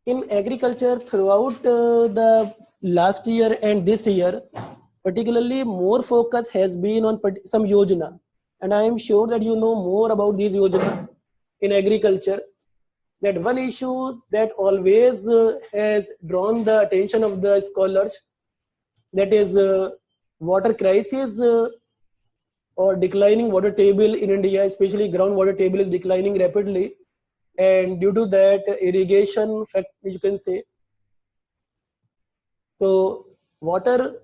In agriculture, throughout the last year and this year, particularly more focus has been on some yojana, and I am sure that you know more about these yojana in agriculture. That one issue that always has drawn the attention of the scholars, that is water crisis or declining water table in India, especially groundwater table is declining rapidly, and due to that irrigation fact, you can say, so water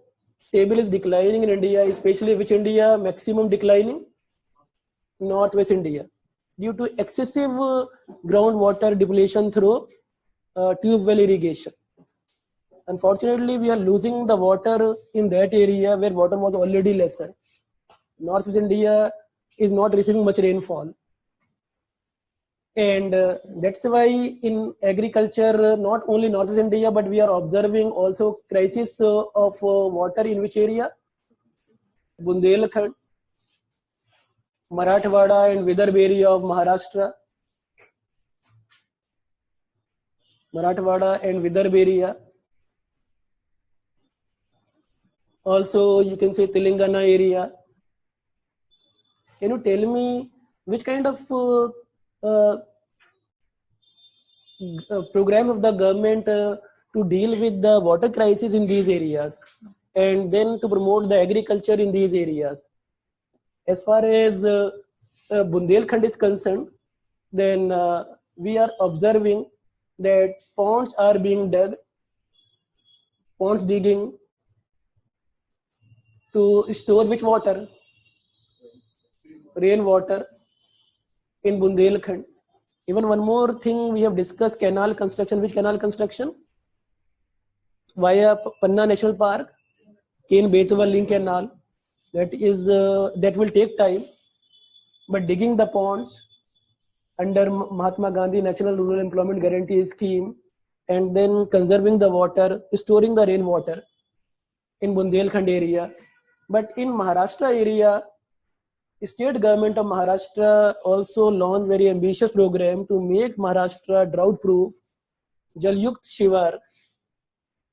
table is declining in India, especially which India maximum declining? Northwest India, due to excessive groundwater depletion through tube well irrigation. Unfortunately, we are losing the water in that area where water was already lesser. Northwest India is not receiving much rainfall. And that's why in agriculture, not only Northwest India, but we are observing also crisis of water in which area? Bundelkhand, Marathwada and Vidarbh area of Maharashtra. Marathwada and Vidarbh area. Also, you can say Telangana area. Can you tell me which kind of program of the government to deal with the water crisis in these areas, and then to promote the agriculture in these areas? As far as Bundelkhand is concerned, then we are observing that ponds are being dug, ponds digging to store which water? Rainwater in Bundelkhand. Even one more thing we have discussed, canal construction. Which canal construction? Via Panna National Park, Ken Betwa Link Canal. That is that will take time, but digging the ponds under Mahatma Gandhi National Rural Employment Guarantee Scheme, and then conserving the water, storing the rainwater in Bundelkhand area. But in Maharashtra area, state government of Maharashtra also launched very ambitious program to make Maharashtra drought proof, Jal Yukt Shivar.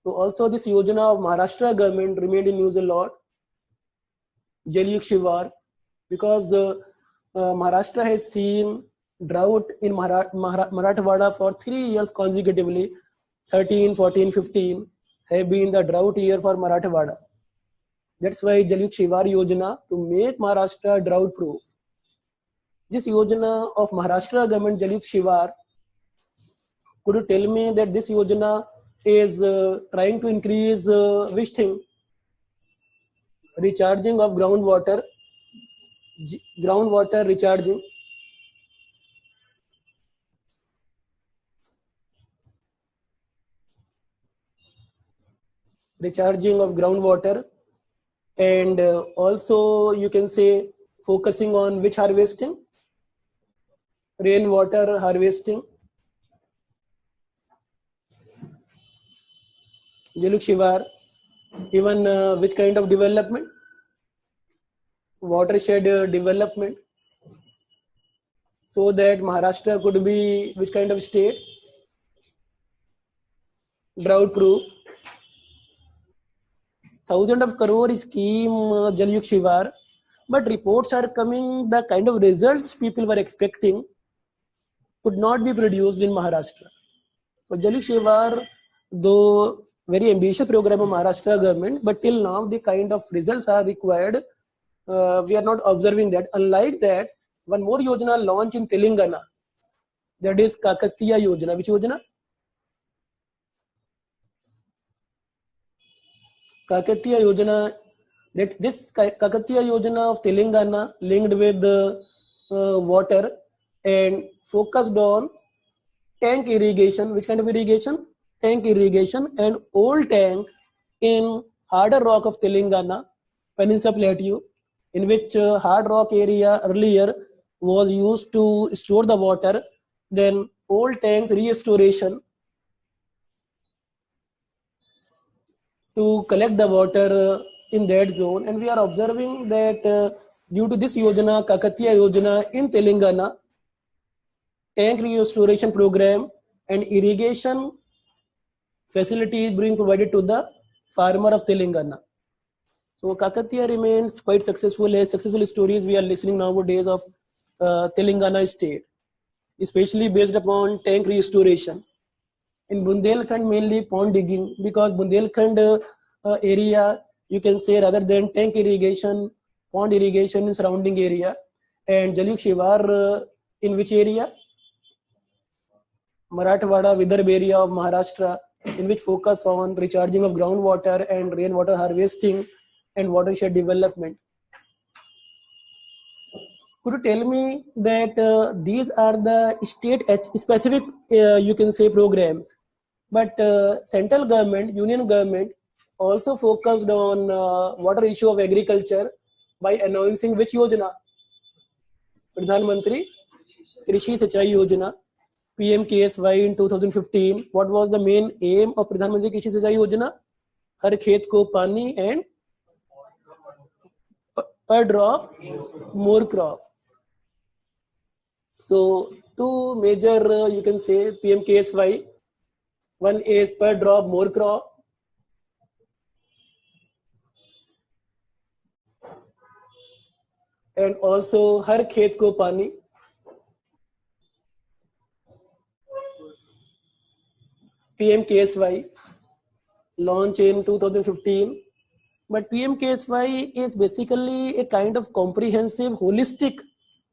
So also this yojana of Maharashtra government remained in news a lot, Jal Yukt Shivar, because Maharashtra has seen drought in Marathwada for 3 years consecutively. 13, 14, 15 have been the drought year for Marathwada. That's why Jal Yukt Shivar Yojana, to make Maharashtra drought proof. This Yojana of Maharashtra government, Jal Yukt Shivar, could you tell me that this Yojana is trying to increase which thing? Recharging of groundwater, groundwater recharging. Recharging of groundwater, and also you can say focusing on which harvesting? Rainwater harvesting. Jal Yukt Shivar, even which kind of development? Watershed development, so that Maharashtra could be which kind of state? Drought proof. Thousands of crore scheme Jal Yukt Shivar, but reports are coming, the kind of results people were expecting could not be produced in Maharashtra. So Jal Yukt Shivar, though very ambitious program of Maharashtra government, but till now the kind of results are required, we are not observing that. Unlike that, one more yojana launched in Telangana, that is Kakatiya Yojana. Which yojana? Kakatiya Yojana. That this Kakatiya Yojana of Telangana linked with the water and focused on tank irrigation. Which kind of irrigation? Tank irrigation, and old tank in harder rock of Telangana, Peninsula Plateau, in which hard rock area earlier was used to store the water. Then old tanks restoration to collect the water in that zone, and we are observing that due to this Yojana, Kakatiya Yojana in Telangana, tank restoration program and irrigation facility is being provided to the farmer of Telangana. So Kakatiya remains quite successful. As successful stories we are listening nowadays of Telangana state, especially based upon tank restoration. In Bundelkhand, mainly pond digging, because Bundelkhand area, you can say, rather than tank irrigation, pond irrigation in surrounding area. And Jaluk Shivar in which area? Marathwada, Vidarbh area of Maharashtra, in which focus on recharging of groundwater and rainwater harvesting and watershed development. Could you tell me that these are the state specific, you can say, programs, but central government, union government also focused on water issue of agriculture by announcing which yojana? Pradhan Mantri Krishi Sinchai Yojana, PMKSY in 2015. What was the main aim of Pradhan Mantri Krishi Sinchai Yojana? Har khet ko pani and per drop more crop. So two major, you can say, PMKSY. One is per drop more crop. And also har khet ko pani. PMKSY launched in 2015. But PMKSY is basically a kind of comprehensive, holistic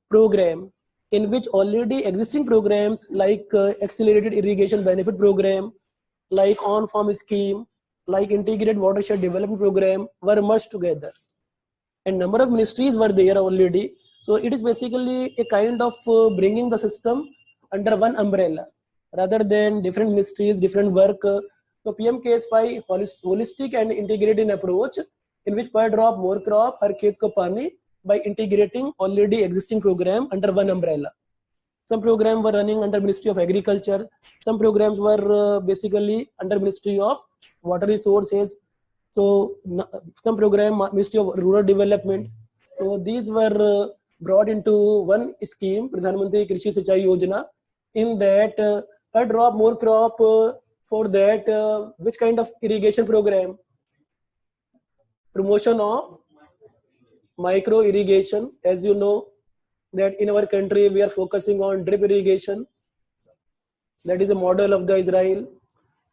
program in which already existing programs like accelerated irrigation benefit program, like on-farm scheme, like integrated watershed development program were merged together. And number of ministries were there already. So it is basically a kind of bringing the system under one umbrella rather than different ministries, different work. So PMKSY holistic and integrated approach in which per drop more crop, har khet ko pani, by integrating already existing program under one umbrella. Some programs were running under Ministry of Agriculture. Some programs were basically under Ministry of Water Resources. So some program Ministry of Rural Development. So these were brought into one scheme, Pradhan Mantri Krishi Sinchai Yojana. In that, per drop more crop, for that, which kind of irrigation program? Promotion of micro irrigation. As you know, that in our country we are focusing on drip irrigation. That is a model of the Israel.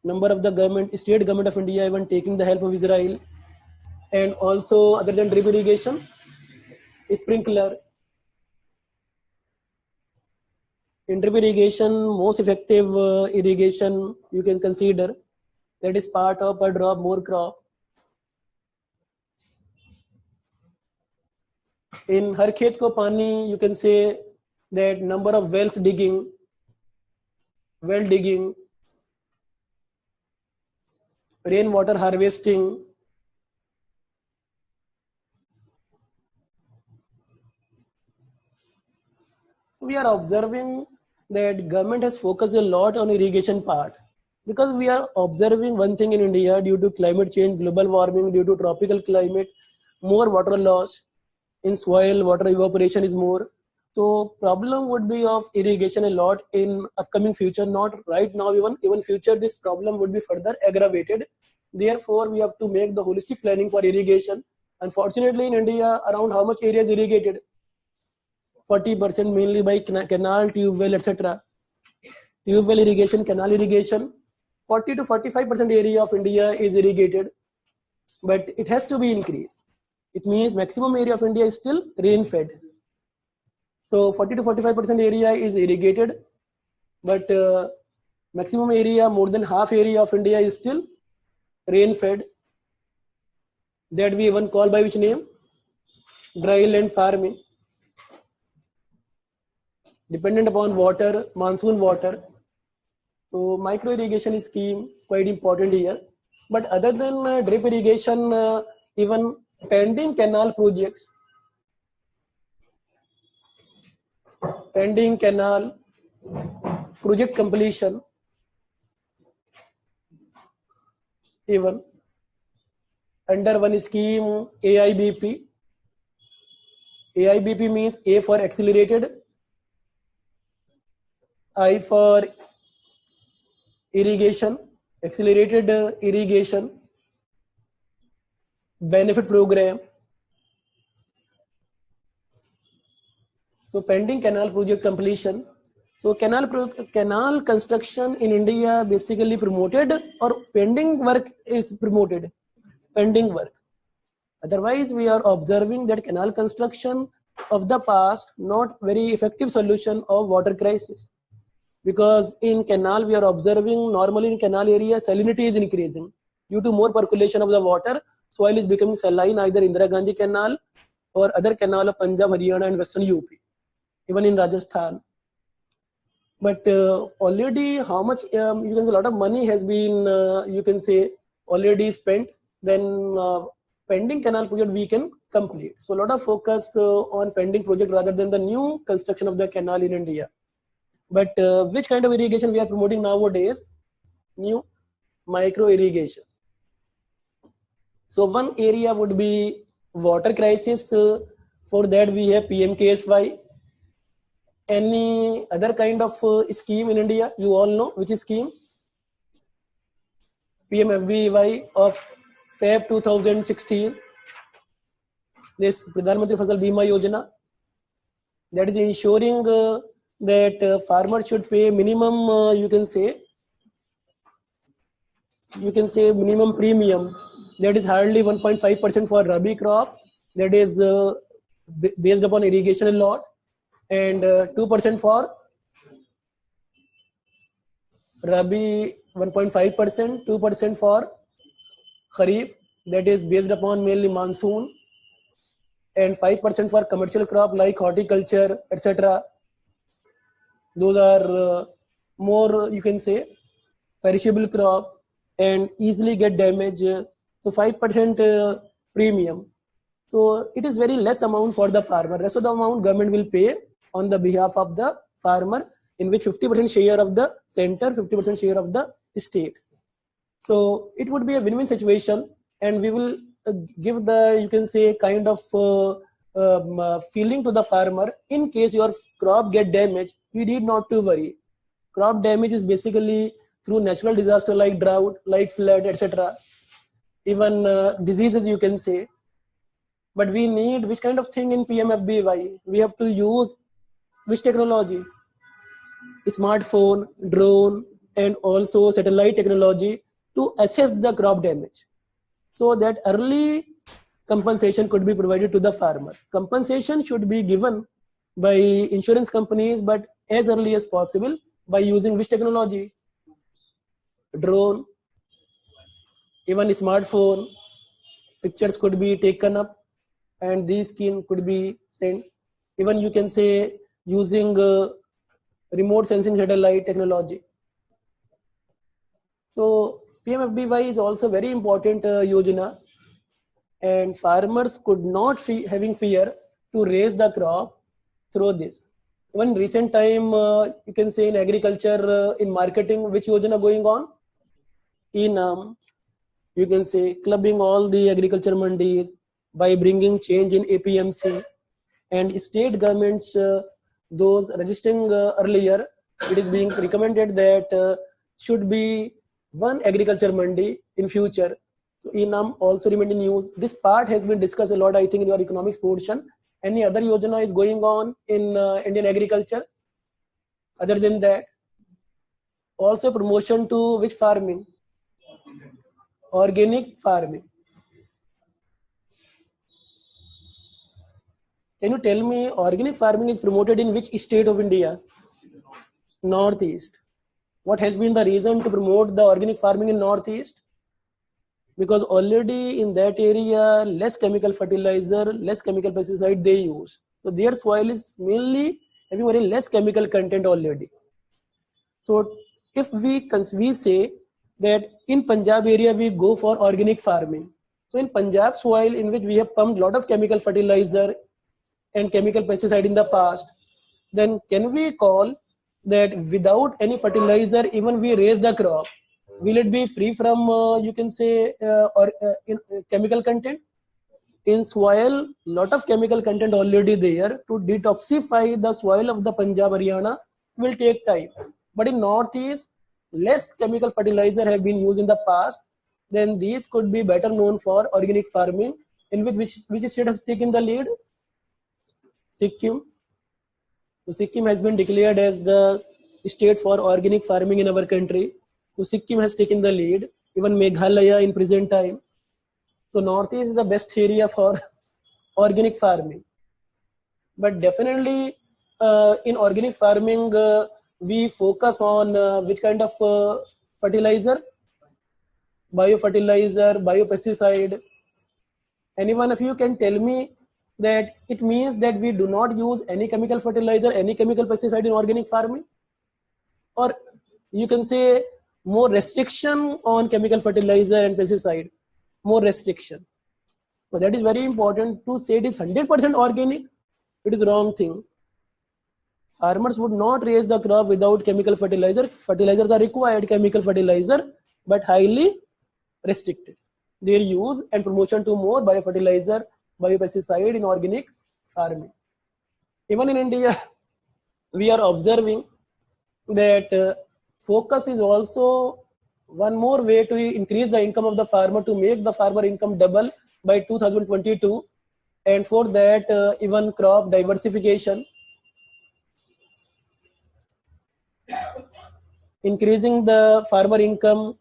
Number of the government, state government of India even taking the help of Israel. And also other than drip irrigation, sprinkler. In drip irrigation, most effective irrigation you can consider, that is part of per drop more crop. In har khet ko pani, you can say that number of wells digging, well digging, rainwater harvesting. We are observing that government has focused a lot on irrigation part, because we are observing one thing in India, due to climate change, global warming, due to tropical climate, more water loss in soil, water evaporation is more. So problem would be of irrigation a lot in upcoming future, not right now, even future this problem would be further aggravated. Therefore, we have to make the holistic planning for irrigation. Unfortunately, in India, around how much area is irrigated? 40% mainly by canal, tube well, etc. Tube well irrigation, canal irrigation. 40 to 45% area of India is irrigated, but it has to be increased. It means maximum area of India is still rain fed. So 40 to 45% area is irrigated, but maximum area, more than half area of India is still rain fed. That we even call by which name? Dry land farming. Dependent upon water, monsoon water. So micro irrigation scheme quite important here. But other than drip irrigation, even pending canal projects, pending canal project completion, even under one scheme AIBP. AIBP means A for accelerated, I for irrigation, accelerated irrigation, benefit program. So pending canal project completion. So canal construction in India basically promoted, or pending work is promoted? Pending work. Otherwise, we are observing that canal construction of the past not very effective solution of water crisis. Because in canal, we are observing normally in canal area, salinity is increasing. Due to more percolation of the water, soil is becoming saline, either Indira Gandhi Canal or other canal of Punjab, Haryana and Western UP, even in Rajasthan. But already how much, you can say a lot of money has been, you can say, already spent, then pending canal project we can complete. So a lot of focus on pending project rather than the new construction of the canal in India. But which kind of irrigation we are promoting nowadays? New micro irrigation. So one area would be water crisis. For that we have PMKSY. Any other kind of scheme in India? You all know which is scheme? PMFBY of Feb 2016. This Pradhan Mantri Fasal Bima Yojana. That is ensuring that farmers should pay minimum, you can say minimum premium. That is hardly 1.5% for Rabi crop. That is based upon irrigation lot, and 2% for Rabi, 1.5%, 2% for Kharif, that is based upon mainly monsoon, and 5% for commercial crop like horticulture, etc. Those are more, you can say, perishable crop and easily get damage. So 5% premium. So it is very less amount for the farmer. Rest of the amount government will pay on the behalf of the farmer, in which 50% share of the center, 50% share of the state. So it would be a win-win situation, and we will give the, you can say, kind of feeling to the farmer. In case your crop get damaged, you need not to worry. Crop damage is basically through natural disaster like drought, like flood, etc. Even diseases, you can say. But we need which kind of thing in PMFBY? We have to use which technology? Smartphone, drone, and also satellite technology to assess the crop damage, so that early compensation could be provided to the farmer. Compensation should be given by insurance companies, but as early as possible by using which technology? Drone, even smartphone. Pictures could be taken up and these scheme could be sent. Even you can say using remote sensing satellite technology. So PMFBY is also very important yojana, and farmers could not having fear to raise the crop through this. Even recent time, you can say in agriculture, in marketing, which yojana going on? In you can say clubbing all the agriculture mandis by bringing change in APMC, and state governments, those registering earlier, it is being recommended that should be one agriculture mandi in future. So ENAM also remained in news. This part has been discussed a lot, I think, in your economics portion. Any other yojana is going on in Indian agriculture other than that? Also promotion to which farming? Organic farming. Can you tell me organic farming is promoted in which state of India? Northeast. What has been the reason to promote the organic farming in Northeast? Because already in that area, less chemical fertilizer, less chemical pesticide they use. So their soil is mainly having very less chemical content already. So if we say that in Punjab area, we go for organic farming. So in Punjab soil, in which we have pumped a lot of chemical fertilizer and chemical pesticide in the past, then can we call that without any fertilizer, even we raise the crop, will it be free from, you can say, chemical content? In soil, lot of chemical content already there. To detoxify the soil of the Punjab, Haryana will take time. But in Northeast, less chemical fertilizer have been used in the past, then these could be better known for organic farming, in which state has taken the lead? Sikkim. So Sikkim has been declared as the state for organic farming in our country. So Sikkim has taken the lead, even Meghalaya in present time. So Northeast is the best area for organic farming. But definitely in organic farming, we focus on which kind of fertilizer? Biofertilizer, biopesticide. Any one of you can tell me that it means that we do not use any chemical fertilizer, any chemical pesticide in organic farming? Or you can say more restriction on chemical fertilizer and pesticide, more restriction. So that is very important. To say it is 100% organic, it is wrong thing. Farmers would not raise the crop without chemical fertilizer. Fertilizers are required, chemical fertilizer, but highly restricted. Their use and promotion to more biofertilizer, biopesticide in organic farming. Even in India, we are observing that focus is also one more way to increase the income of the farmer, to make the farmer income double by 2022, and for that even crop diversification, increasing the farmer income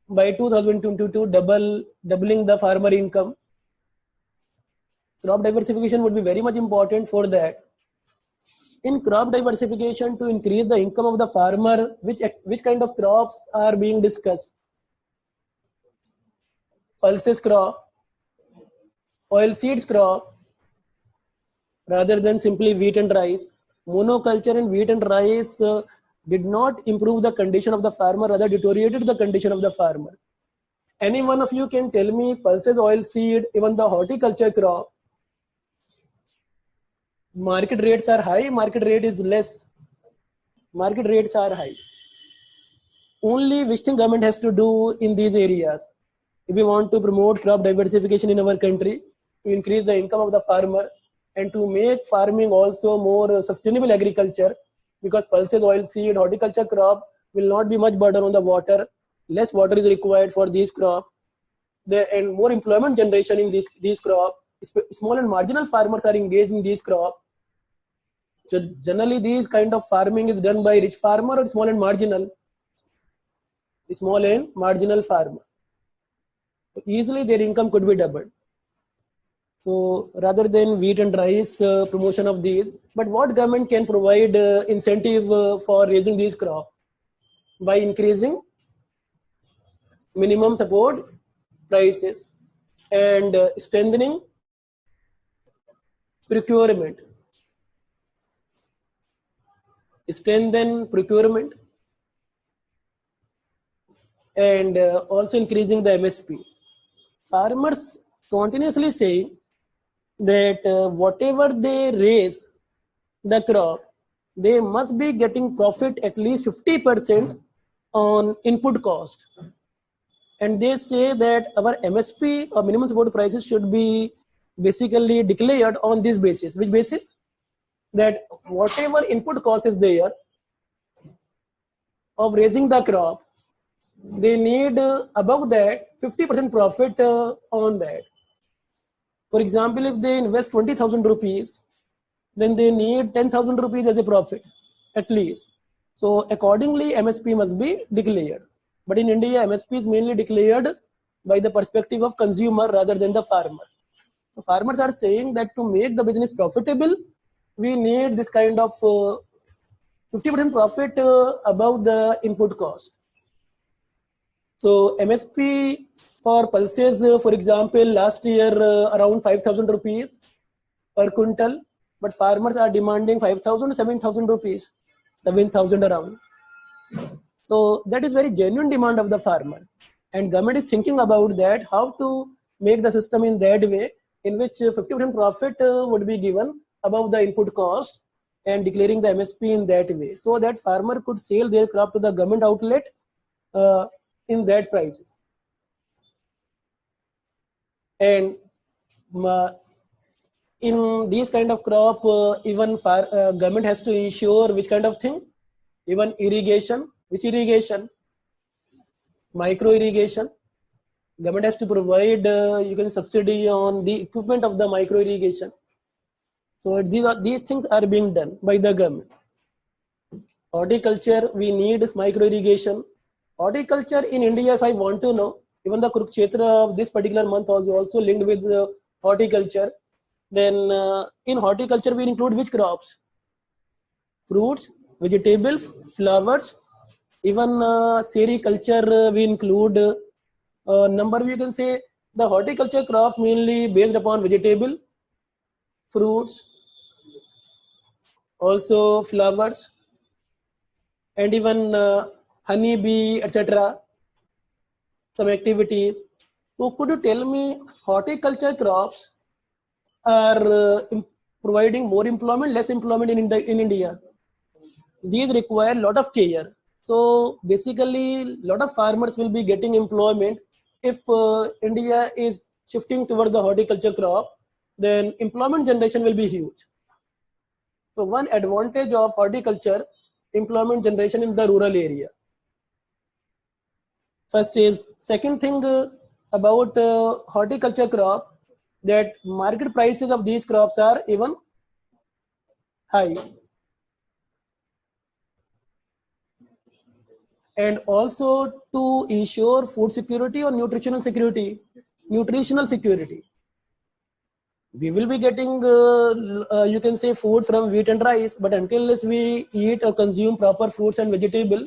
by 2022, doubling the farmer income. Crop diversification would be very much important for that. In crop diversification, to increase the income of the farmer, which kind of crops are being discussed? Pulses crop, oilseeds crop, rather than simply wheat and rice. Monoculture in wheat and rice did not improve the condition of the farmer, rather deteriorated the condition of the farmer. Any one of you can tell me pulses, oilseed, even the horticulture crop, market rates are high, market rate is less. Market rates are high. Only which thing government has to do in these areas? If we want to promote crop diversification in our country, to increase the income of the farmer, and to make farming also more sustainable agriculture, because pulses, oilseed, horticulture crop will not be much burden on the water. Less water is required for these crop, and more employment generation in these crop. Small and marginal farmers are engaged in these crop. So generally, these kind of farming is done by rich farmer or small and marginal. Small and marginal farmer. So easily their income could be doubled. So rather than wheat and rice promotion of these, but what government can provide incentive for raising these crop? By increasing minimum support prices and strengthening procurement. Strengthen procurement and also increasing the MSP. Farmers continuously say that whatever they raise the crop, they must be getting profit at least 50% on input cost. And they say that our MSP or minimum support prices should be basically declared on this basis. Which basis? That whatever input cost is there of raising the crop, they need above that 50% profit on that. For example, if they invest 20,000 rupees, then they need 10,000 rupees as a profit at least. So accordingly, MSP must be declared. But in India, MSP is mainly declared by the perspective of consumer rather than the farmer. So farmers are saying that to make the business profitable, we need this kind of 50% profit above the input cost. So MSP for pulses, for example, last year around 5,000 rupees per quintal, but farmers are demanding 5,000 to 7,000 rupees, 7,000 around. So that is very genuine demand of the farmer, and government is thinking about that, how to make the system in that way in which 50% profit would be given above the input cost, and declaring the MSP in that way, so that farmer could sell their crop to the government outlet in that prices. And in these kind of crop, even government has to ensure which kind of thing? Even irrigation, Which irrigation? Micro irrigation. Government has to provide you can subsidy on the equipment of the micro irrigation. So these things are being done by the government. Horticulture, we need micro irrigation. Horticulture in India, if I want to know, even the Kurukshetra of this particular month was also linked with horticulture. Then in horticulture, we include which crops? Fruits, vegetables, flowers, even sericulture we include number. We can say the horticulture crops mainly based upon vegetable, fruits, also flowers, and even honey bee, etc. Some activities. So could you tell me horticulture crops are providing more employment, less employment in India? These require a lot of care. So basically, a lot of farmers will be getting employment if India is shifting towards the horticulture crop. Then employment generation will be huge. So one advantage of horticulture, employment generation in the rural area. First is second thing about horticulture crop, that market prices of these crops are even high. And also to ensure food security or nutritional security, we will be getting you can say food from wheat and rice, but until we eat or consume proper fruits and vegetable,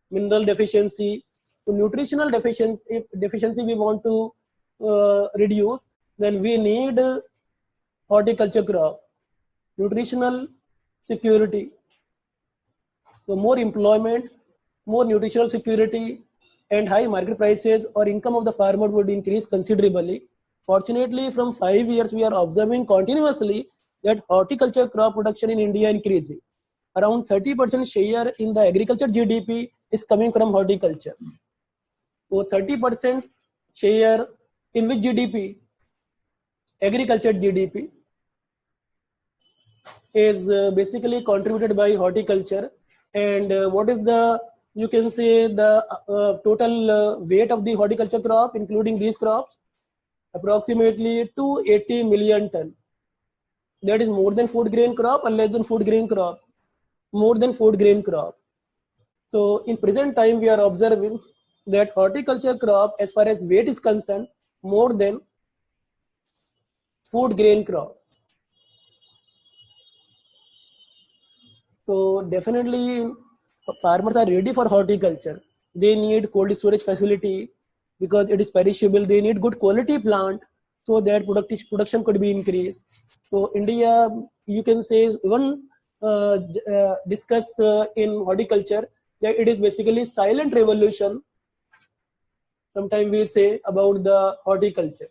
mineral deficiency, to nutritional deficiency we want to reduce, then we need horticulture crop, nutritional security. So more employment, more nutritional security, and high market prices or income of the farmer would increase considerably. Fortunately, from 5 years, we are observing continuously that horticulture crop production in India increasing. Around 30% share in the agriculture GDP is coming from horticulture. So 30% share in which GDP? Agriculture GDP is basically contributed by horticulture. And what is the, you can say, the total weight of the horticulture crop, including these crops? Approximately 280 million ton. That is more than food grain crop or less than food grain crop? More than food grain crop. So in present time, we are observing that horticulture crop, as far as weight is concerned, more than food grain crop. So definitely farmers are ready for horticulture. They need cold storage facility because it is perishable. They need good quality plant so that production could be increased. So India, you can say, even discuss in horticulture that it is basically silent revolution. Sometimes we say about the horticulture.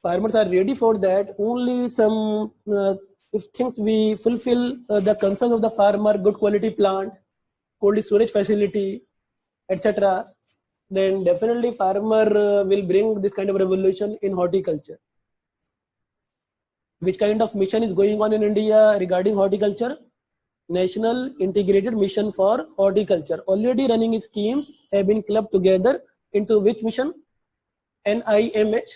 Farmers are ready for that. Only some if things we fulfill the concerns of the farmer, good quality plant, cold storage facility, etc., then definitely farmer will bring this kind of revolution in horticulture. Which kind of mission is going on in India regarding horticulture? National Integrated Mission for Horticulture. Already running schemes have been clubbed together into which mission? NIMH.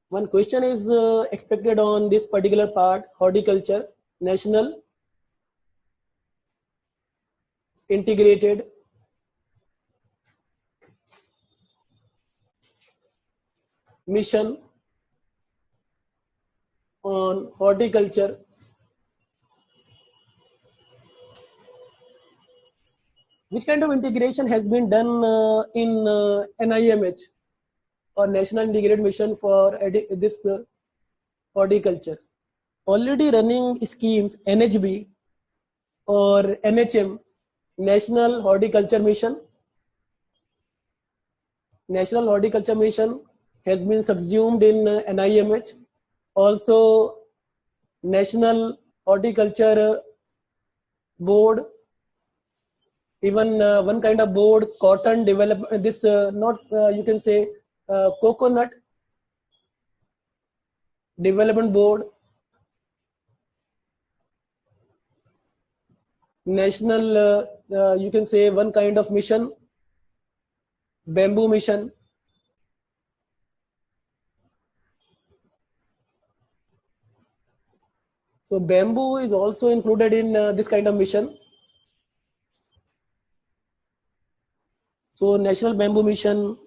One question is expected on this particular part, horticulture, National Integrated Mission on Horticulture. Which kind of integration has been done in NIMH or National Integrated Mission for this horticulture? Already running schemes, NHB or NHM, National Horticulture Mission. National Horticulture Mission has been subsumed in NIMH. Also, National Horticulture Board, even one kind of board, cotton development, this not you can say coconut development board. national, you can say one kind of mission, bamboo mission. So bamboo is also included in this kind of mission. So National Bamboo Mission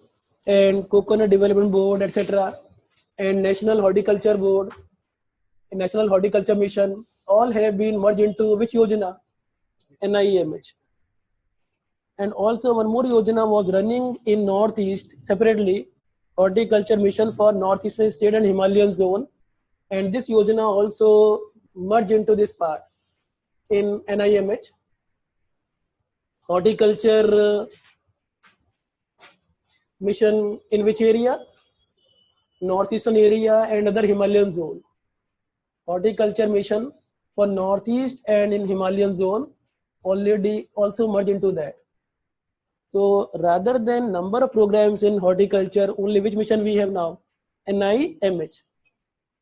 and Coconut Development Board, etc., and National Horticulture Board, and National Horticulture Mission, all have been merged into which Yojana? NIMH. And also one more Yojana was running in Northeast separately, Horticulture Mission for Northeastern State and Himalayan Zone. And this Yojana also merged into this part in NIMH. Horticulture mission in which area? Northeastern area and other Himalayan zone. Horticulture mission for Northeast and in Himalayan zone already also merged into that. So rather than number of programs in horticulture, only which mission we have now? NIMH,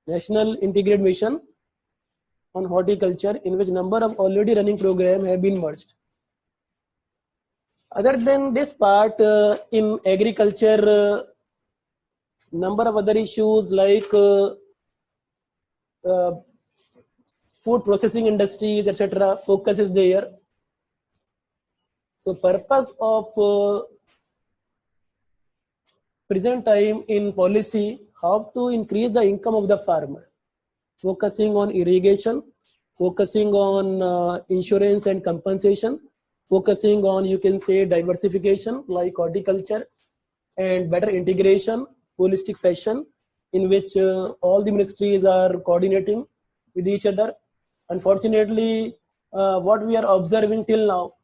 National Integrated Mission on Horticulture, in which number of already running programs have been merged. Other than this part, in agriculture, number of other issues like food processing industries, etc., focus is there. So purpose of present time in policy, how to increase the income of the farmer, focusing on irrigation, focusing on insurance and compensation, focusing on, you can say, diversification like horticulture, and better integration, holistic fashion, in which all the ministries are coordinating with each other. Unfortunately, what we are observing till now,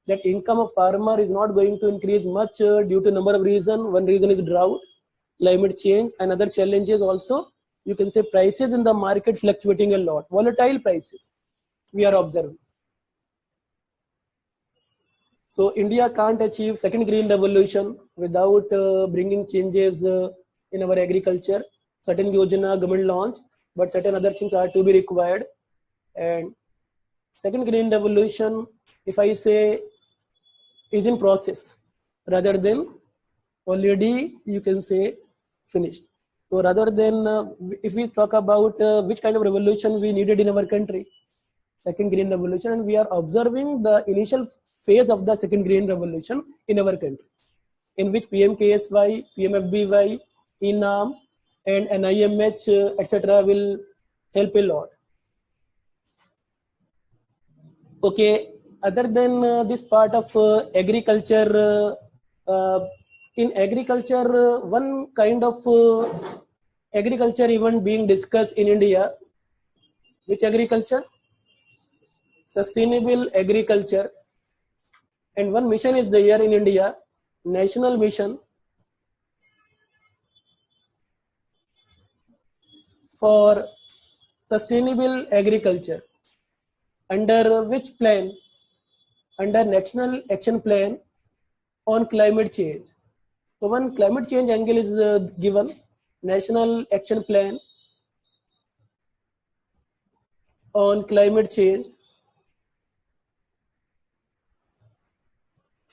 that income of farmer is not going to increase much due to number of reasons. One reason is drought, climate change, and other challenges also. You can say prices in the market fluctuating a lot, volatile prices we are observing. So India can't achieve second green revolution without bringing changes in our agriculture. Certain Yojana government launch, but certain other things are to be required. And second green revolution, if I say, is in process rather than already, you can say, finished. So rather than, if we talk about which kind of revolution we needed in our country, second green revolution, and we are observing the initial phase of the second green revolution in our country, in which PMKSY, PMFBY, ENAM, and NIMH, etc. will help a lot. Okay, other than this part of agriculture, in agriculture, one kind of agriculture even being discussed in India. Which agriculture? Sustainable agriculture. And one mission is there in India, National Mission for Sustainable Agriculture. Under which plan? Under National Action Plan on Climate Change. So one climate change angle is given, National Action Plan on Climate Change.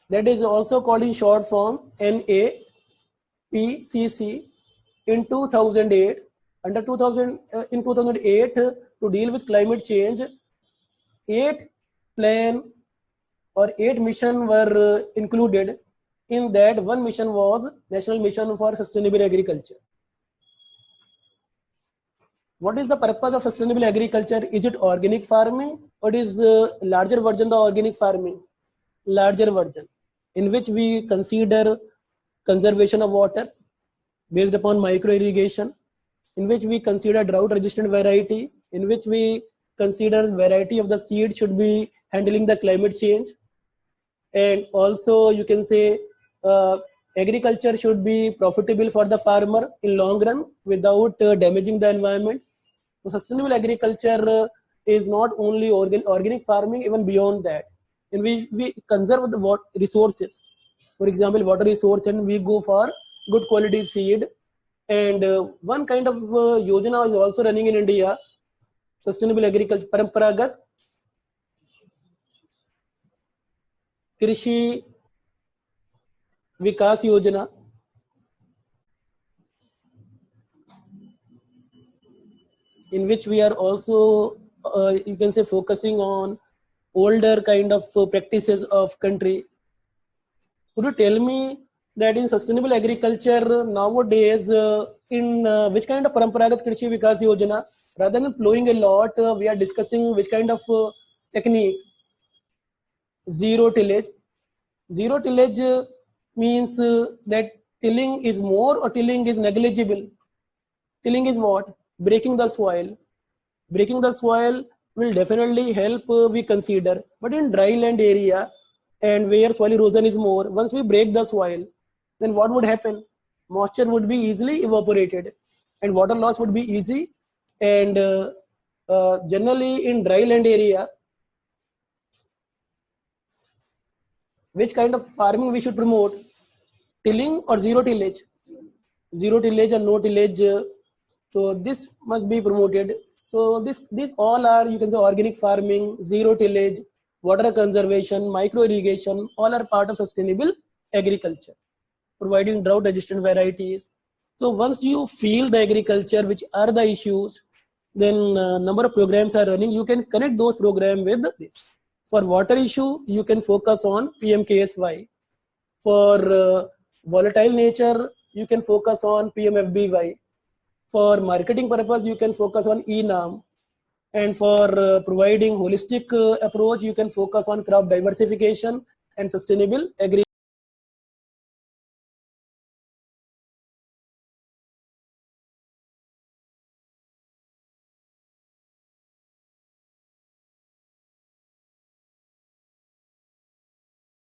That is also called in short form NAPCC in 2008. Under 2008, to deal with climate change, 8 plan or 8 mission were included. In that, one mission was National Mission for Sustainable Agriculture. What is the purpose of sustainable agriculture? Is it organic farming, or is the larger version the organic farming? Larger version, in which we consider conservation of water based upon micro irrigation, in which we consider drought resistant variety, in which we consider variety of the seed should be handling the climate change, and also you can say agriculture should be profitable for the farmer in long run without damaging the environment. So sustainable agriculture is not only organic farming, even beyond that. And we conserve the resources, for example water resource, and we go for good quality seed. And one kind of yojana is also running in India, sustainable agriculture, Paramparagat Krishi Vikas Yojana, in which we are also, you can say, focusing on older kind of practices of country. Could you tell me that in sustainable agriculture nowadays, in which kind of Paramparagat Krishi Vikas Yojana, rather than plowing a lot, we are discussing which kind of technique? Zero tillage. Zero tillage means that tilling is more or tilling is negligible. Tilling is what? Breaking the soil. Breaking the soil will definitely help, we consider. But in dry land area and where soil erosion is more, once we break the soil, then what would happen? Moisture would be easily evaporated and water loss would be easy. And generally in dry land area, which kind of farming we should promote? Tilling or zero tillage? Zero tillage or no tillage. So this must be promoted. So these all are, you can say, organic farming, zero tillage, water conservation, micro irrigation, all are part of sustainable agriculture, providing drought resistant varieties. So once you feel the agriculture, which are the issues, then number of programs are running. You can connect those programs with this. For water issue, you can focus on PMKSY. For volatile nature, you can focus on PMFBY. For marketing purpose, you can focus on ENAM. And for providing holistic approach, you can focus on crop diversification and sustainable agriculture.